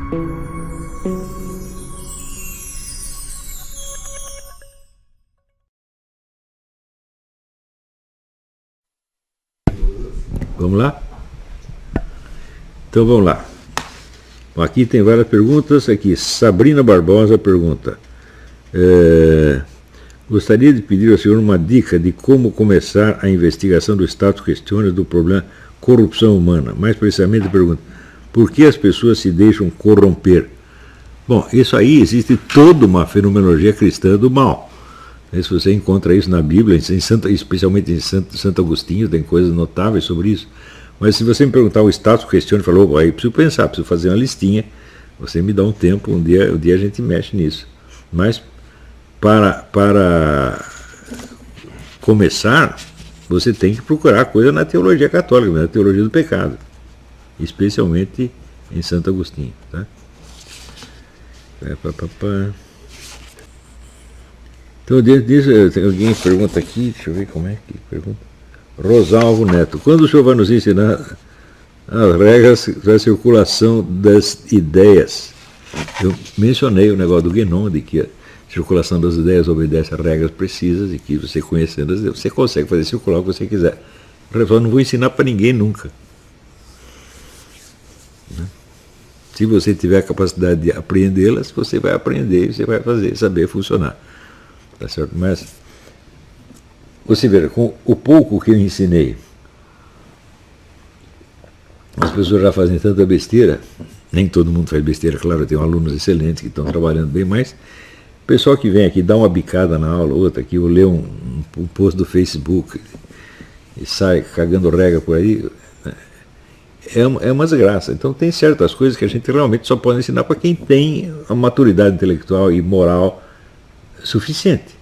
Vamos lá? Então vamos lá. Aqui tem várias perguntas. Aqui, Sabrina Barbosa pergunta: gostaria de pedir ao senhor uma dica de como começar a investigação do status questiones do problema corrupção humana. Mais precisamente pergunta: por que as pessoas se deixam corromper? Bom, isso aí existe toda uma fenomenologia cristã do mal. Se você encontra isso na Bíblia, especialmente em Santo Agostinho, tem coisas notáveis sobre isso. Mas se você me perguntar o status questiones, falou, aí preciso pensar, preciso fazer uma listinha, você me dá um tempo, um dia a gente mexe nisso. Mas para começar, você tem que procurar coisa na teologia católica, na teologia do pecado, especialmente em Santo Agostinho. Tá? Então, dentro disso, alguém pergunta aqui, deixa eu ver como é que pergunta. Rosalvo Neto: quando o senhor vai nos ensinar as regras da circulação das ideias? Eu mencionei o negócio do Guénon, de que a circulação das ideias obedece a regras precisas e que você conhecendo as ideias, você consegue fazer circular o que você quiser. Eu não vou ensinar para ninguém nunca. Se você tiver a capacidade de apreendê-las, você vai aprender e você vai fazer, saber funcionar. Tá certo? Mas você vê, com o pouco que eu ensinei, as pessoas já fazem tanta besteira, nem todo mundo faz besteira, claro, eu tenho alunos excelentes que estão trabalhando bem, mas o pessoal que vem aqui dá uma bicada na aula, outra aqui, eu leio um post do Facebook e sai cagando regra por aí, é uma desgraça. Então tem certas coisas que a gente realmente só pode ensinar para quem tem a maturidade intelectual e moral suficiente.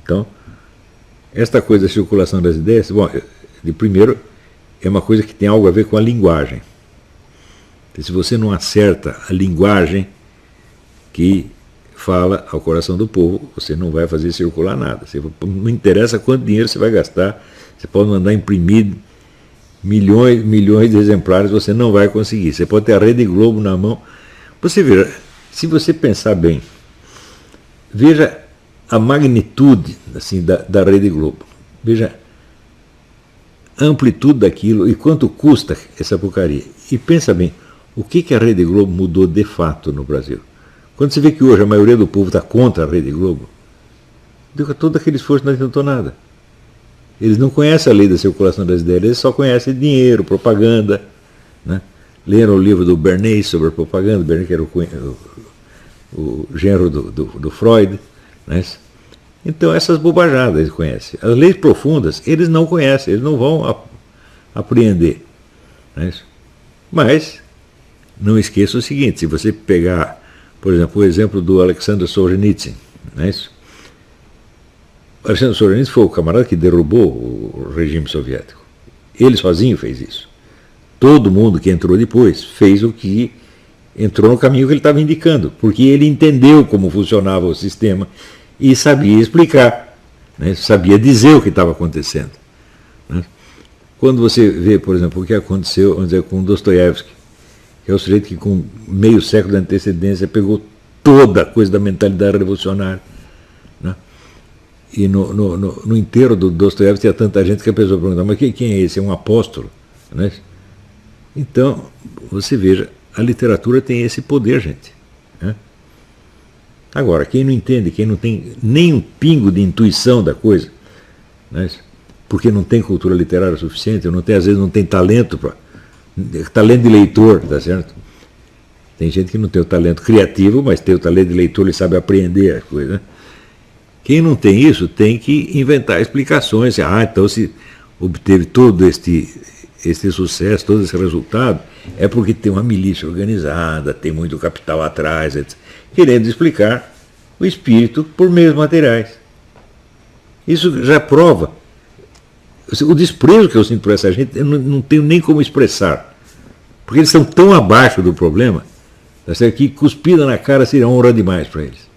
Então, esta coisa da circulação das ideias, bom, de primeiro, é uma coisa que tem algo a ver com a linguagem. Então, se você não acerta a linguagem que fala ao coração do povo, você não vai fazer circular nada. Não interessa quanto dinheiro você vai gastar, você pode mandar imprimir milhões de exemplares, você não vai conseguir. Você pode ter a Rede Globo na mão. Você vê, se você pensar bem, veja a magnitude assim, da Rede Globo. Veja a amplitude daquilo e quanto custa essa porcaria. E pensa bem, o que a Rede Globo mudou de fato no Brasil? Quando você vê que hoje a maioria do povo está contra a Rede Globo, todo aquele esforço não adiantou nada. Eles não conhecem a lei da circulação das ideias, eles só conhecem dinheiro, propaganda. Né? Leram o livro do Bernays sobre propaganda, Bernays que era o genro do Freud. Né? Então essas bobajadas eles conhecem. As leis profundas eles não conhecem, eles não vão apreender. Né? Mas não esqueça o seguinte, se você pegar, por exemplo, o exemplo do Alexander Solzhenitsyn, né? Alexander Solzhenitsyn foi o camarada que derrubou o regime soviético. Ele sozinho fez isso. Todo mundo que entrou depois fez o que entrou no caminho que ele estava indicando, porque ele entendeu como funcionava o sistema e sabia explicar, né? Sabia dizer o que estava acontecendo. Né? Quando você vê, por exemplo, o que aconteceu, vamos dizer, com Dostoiévski, que é o sujeito que com meio século de antecedência pegou toda a coisa da mentalidade revolucionária. Né? E no enterro do Dostoiévski tinha tanta gente que a pessoa perguntava, mas quem é esse? É um apóstolo? Né? Então, você veja, a literatura tem esse poder, gente. Né? Agora, quem não entende, quem não tem nem um pingo de intuição da coisa, né? Porque não tem cultura literária suficiente, ou às vezes não tem talento de leitor, tá certo? Tem gente que não tem o talento criativo, mas tem o talento de leitor, ele sabe apreender as coisas. Né? Quem não tem isso tem que inventar explicações. Então se obteve todo este sucesso, todo esse resultado, é porque tem uma milícia organizada, tem muito capital atrás, etc., querendo explicar o espírito por meios materiais. Isso já prova. O desprezo que eu sinto por essa gente, eu não tenho nem como expressar. Porque eles estão tão abaixo do problema, que cuspida na cara seria honra demais para eles.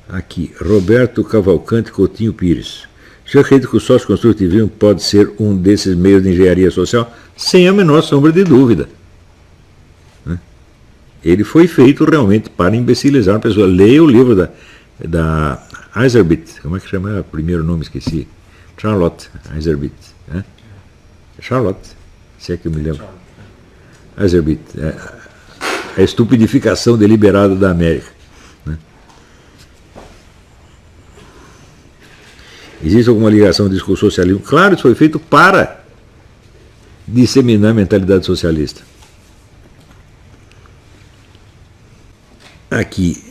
Aqui Aqui, Roberto Cavalcante Coutinho Pires. O senhor acredita que o sócio-construtivismo pode ser um desses meios de engenharia social? Sem a menor sombra de dúvida. Ele foi feito realmente para imbecilizar a pessoa. Leia o livro da Iserbyt, como é que chama? O primeiro nome esqueci. Charlotte Iserbyt. Charlotte, se é que eu me lembro. Iserbyt. A estupidificação deliberada da América. Existe alguma ligação disso com o socialismo? Claro, isso foi feito para disseminar a mentalidade socialista. Aqui,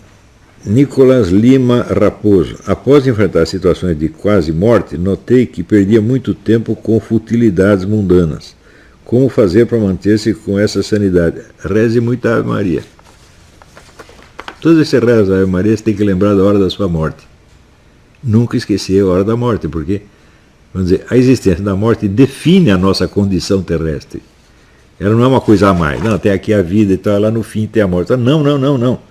Nicolas Lima Raposo. Após enfrentar situações de quase morte, notei que perdia muito tempo com futilidades mundanas. Como fazer para manter-se com essa sanidade? Reze muito a Ave Maria. Todas as vezes que você reza a Ave Maria, você tem que lembrar da hora da sua morte. Nunca esquecer a hora da morte, porque, vamos dizer, a existência da morte define a nossa condição terrestre. Ela não é uma coisa a mais. Não, tem aqui a vida e tal, lá no fim tem a morte. Não.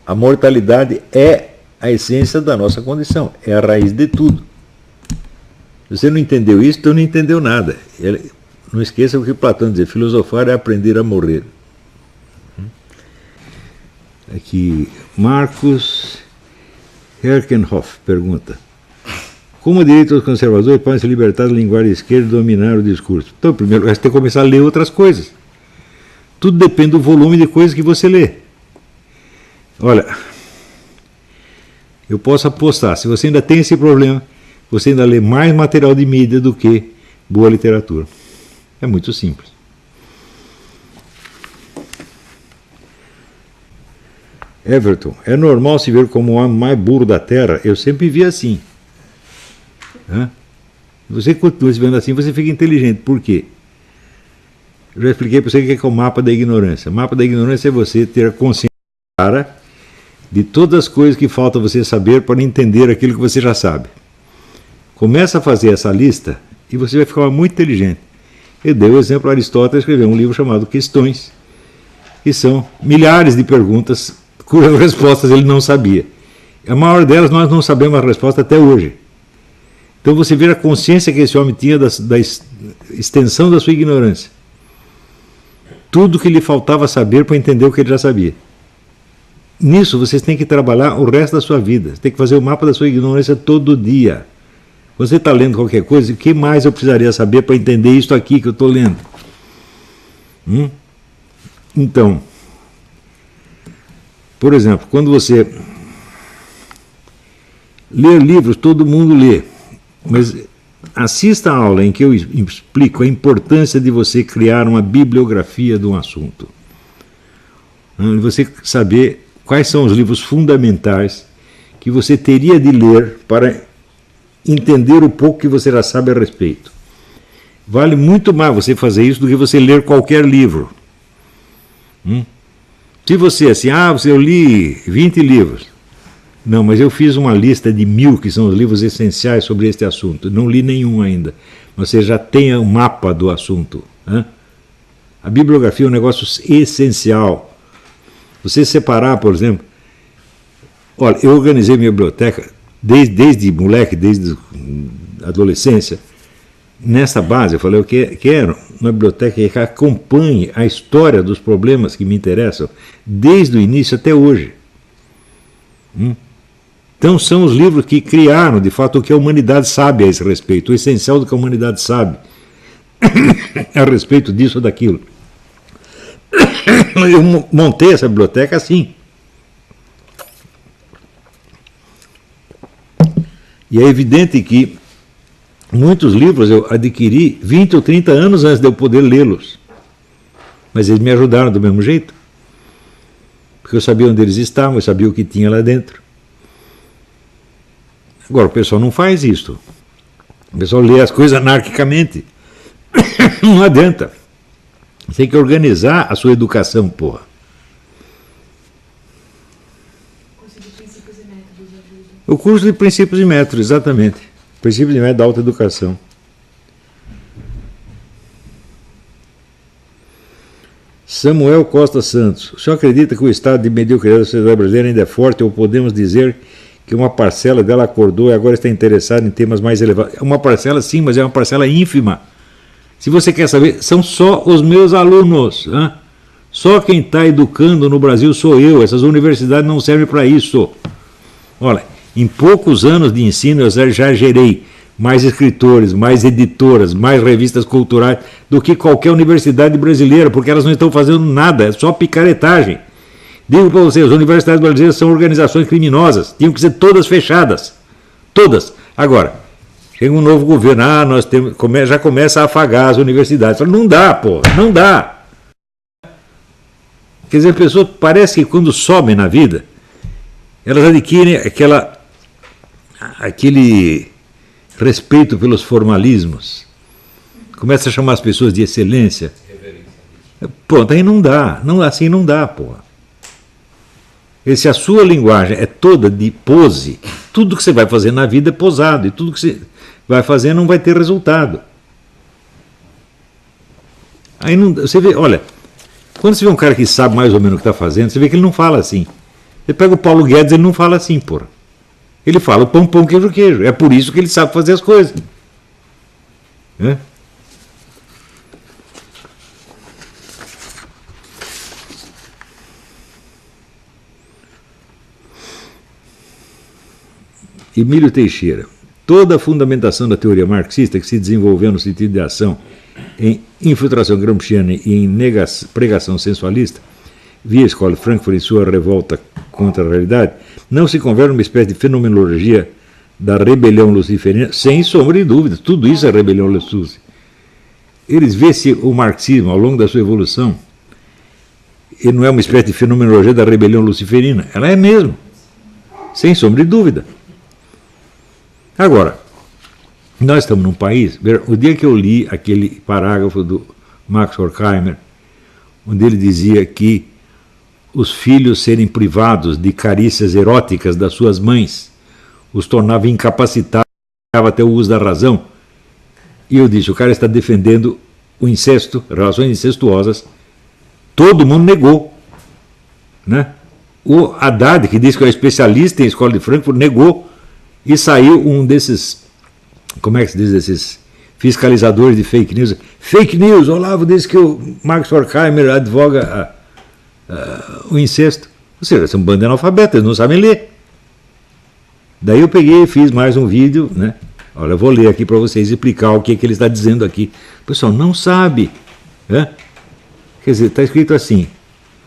A mortalidade é a essência da nossa condição, é a raiz de tudo. Se você não entendeu isso, então não entendeu nada. Não esqueça o que Platão dizia, filosofar é aprender a morrer. Aqui, Marcos Herkenhoff pergunta: como a direita e os conservadores podem se libertar da linguagem esquerda e dominar o discurso? Então, primeiro, você tem que começar a ler outras coisas. Tudo depende do volume de coisas que você lê. Olha, eu posso apostar, se você ainda tem esse problema, você ainda lê mais material de mídia do que boa literatura. É muito simples. Everton, é normal se ver como o homem mais burro da Terra? Eu sempre vi assim. Você continua se vendo assim, você fica inteligente. Por quê? Eu já expliquei para você o que é o mapa da ignorância. O mapa da ignorância é você ter a consciência clara de todas as coisas que falta você saber para entender aquilo que você já sabe. Começa a fazer essa lista e você vai ficar muito inteligente. Eu dei o exemplo, Aristóteles escreveu um livro chamado Questões, que são milhares de perguntas cujas respostas ele não sabia. A maior delas nós não sabemos a resposta até hoje. Então você vê a consciência que esse homem tinha da extensão da sua ignorância. Tudo que lhe faltava saber para entender o que ele já sabia. Nisso vocês têm que trabalhar o resto da sua vida. Você tem que fazer o mapa da sua ignorância todo dia. Você está lendo qualquer coisa, o que mais eu precisaria saber para entender isso aqui que eu estou lendo? Então, por exemplo, quando você lê livros, todo mundo lê. Mas assista a aula em que eu explico a importância de você criar uma bibliografia de um assunto. Você saber quais são os livros fundamentais que você teria de ler para entender o pouco que você já sabe a respeito. Vale muito mais você fazer isso do que você ler qualquer livro. Se você assim, eu li 20 livros. Não, mas eu fiz uma lista de 1000 que são os livros essenciais sobre este assunto. Não li nenhum ainda. Você já tem um mapa do assunto. A bibliografia é um negócio essencial. Você separar, por exemplo... Olha, eu organizei minha biblioteca desde moleque, desde a adolescência. Nessa base, eu falei, eu quero uma biblioteca que acompanhe a história dos problemas que me interessam, desde o início até hoje. Então são os livros que criaram, de fato, o que a humanidade sabe a esse respeito, o essencial do que a humanidade sabe a respeito disso ou daquilo. Eu montei essa biblioteca assim. E é evidente que muitos livros eu adquiri 20 ou 30 anos antes de eu poder lê-los. Mas eles me ajudaram do mesmo jeito. Porque eu sabia onde eles estavam, eu sabia o que tinha lá dentro. Agora, o pessoal não faz isso. O pessoal lê as coisas anarquicamente. Não adianta. Você tem que organizar a sua educação, porra. O curso de princípios e métodos, exatamente. Princípios e métodos da autoeducação. Samuel Costa Santos. O senhor acredita que o estado de mediocridade da sociedade brasileira ainda é forte ou podemos dizer que uma parcela dela acordou e agora está interessada em temas mais elevados. É uma parcela, sim, mas é uma parcela ínfima. Se você quer saber, são só os meus alunos. Hein? Só quem está educando no Brasil sou eu. Essas universidades não servem para isso. Olha, em poucos anos de ensino eu já gerei mais escritores, mais editoras, mais revistas culturais do que qualquer universidade brasileira, porque elas não estão fazendo nada, é só picaretagem. Digo para vocês, as universidades brasileiras são organizações criminosas, tinham que ser todas fechadas. Todas. Agora, chega um novo governo, nós temos, já começa a afagar as universidades. Fala, não dá, pô, não dá. Quer dizer, a pessoa parece que quando sobem na vida, elas adquirem aquele respeito pelos formalismos. Começa a chamar as pessoas de excelência. Pronto, aí não dá. Assim não dá, porra. Se a sua linguagem é toda de pose, tudo que você vai fazer na vida é posado, e tudo que você vai fazer não vai ter resultado. Aí não, você vê, olha, quando você vê um cara que sabe mais ou menos o que está fazendo, você vê que ele não fala assim. Você pega o Paulo Guedes, ele não fala assim, porra. Ele fala pão, pão, queijo, queijo. É por isso que ele sabe fazer as coisas. É? Emílio Teixeira. Toda a fundamentação da teoria marxista que se desenvolveu no sentido de ação em infiltração gramsciana e em pregação sensualista, via a escola de Frankfurt em sua revolta contra a realidade, não se converte numa espécie de fenomenologia da rebelião luciferina, sem sombra de dúvida. Tudo isso é rebelião luciferiana. Eles veem se o marxismo, ao longo da sua evolução, ele não é uma espécie de fenomenologia da rebelião luciferina. Ela é mesmo, sem sombra de dúvida. Agora, nós estamos num país, o dia que eu li aquele parágrafo do Max Horkheimer, onde ele dizia que os filhos serem privados de carícias eróticas das suas mães os tornava incapacitados até o uso da razão, e eu disse, o cara está defendendo o incesto, relações incestuosas, todo mundo negou. Né? O Haddad, que diz que é especialista em escola de Frankfurt, negou, e saiu um desses, como é que se diz, desses fiscalizadores de fake news. Fake news, Olavo disse que o Max Horkheimer advoga o incesto. Ou seja, são um bando de analfabetos, eles não sabem ler. Daí eu peguei e fiz mais um vídeo, né? Olha, eu vou ler aqui para vocês explicar o que ele está dizendo aqui. O pessoal não sabe. Né? Quer dizer, está escrito assim,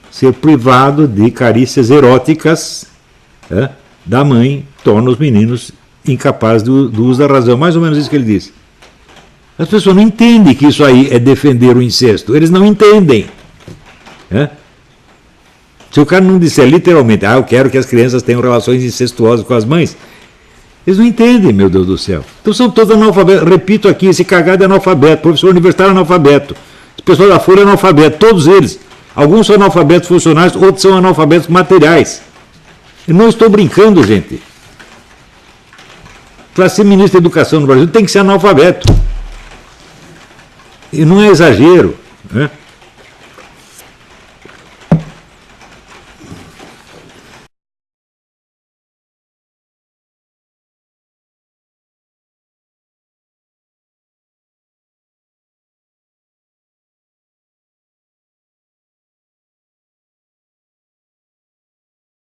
ser privado de carícias eróticas, né, da mãe torna os meninos incapazes do uso da razão. Mais ou menos isso que ele disse. As pessoas não entendem que isso aí é defender o incesto. Eles não entendem. Né? Se o cara não disser literalmente, eu quero que as crianças tenham relações incestuosas com as mães, eles não entendem, meu Deus do céu. Então são todos analfabetos. Repito aqui, esse cagado é analfabeto, professor universitário é analfabeto, as pessoas da Folha é analfabeto, todos eles. Alguns são analfabetos funcionais, outros são analfabetos materiais. Eu não estou brincando, gente. Para ser ministro da Educação no Brasil tem que ser analfabeto. E não é exagero. Né?